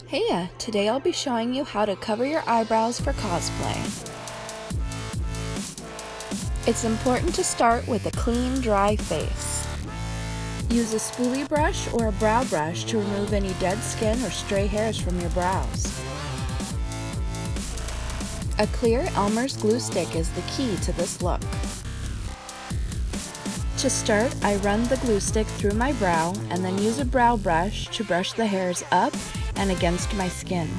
Hey, today I'll be showing you how to cover your eyebrows for cosplay. It's important to start with a clean, dry face. Use a spoolie brush or a brow brush to remove any dead skin or stray hairs from your brows. A clear Elmer's glue stick is the key to this look. To start, I run the glue stick through my brow and then use a brow brush to brush the hairs up and against my skin.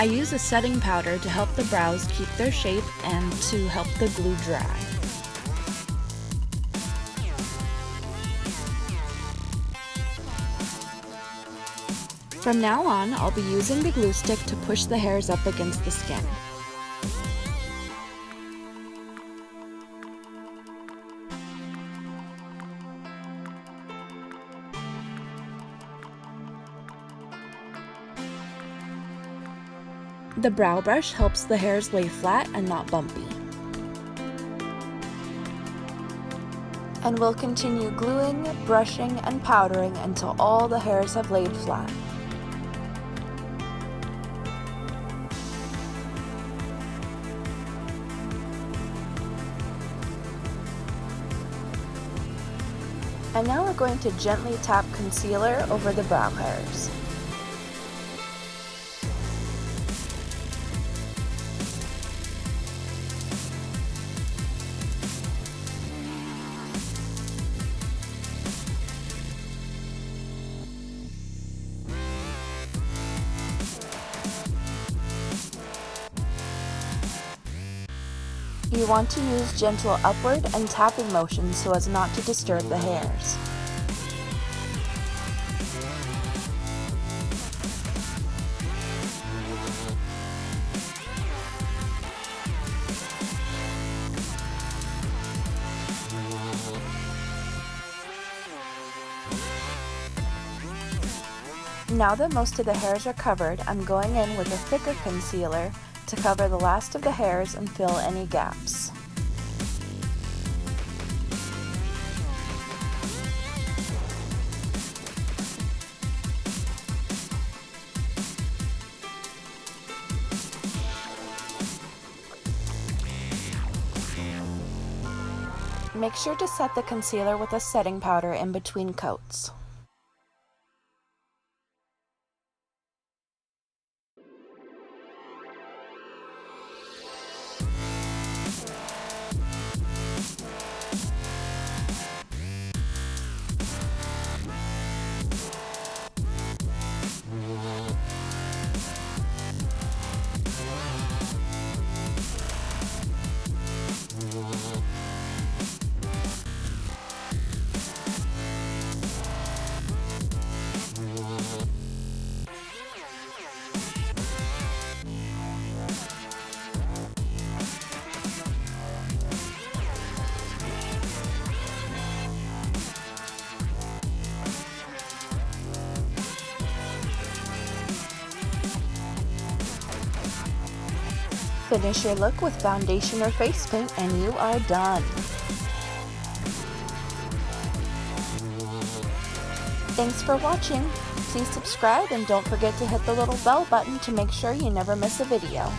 I use a setting powder to help the brows keep their shape and to help the glue dry. From now on, I'll be using the glue stick to push the hairs up against the skin. The brow brush helps the hairs lay flat and not bumpy. And we'll continue gluing, brushing, and powdering until all the hairs have laid flat. And now we're going to gently tap concealer over the brow hairs. You want to use gentle upward and tapping motions so as not to disturb the hairs. Now that most of the hairs are covered, I'm going in with a thicker concealer to cover the last of the hairs and fill any gaps. Make sure to set the concealer with a setting powder in between coats. Finish your look with foundation or face paint and you are done. Thanks for watching. Please subscribe and don't forget to hit the little bell button to make sure you never miss a video.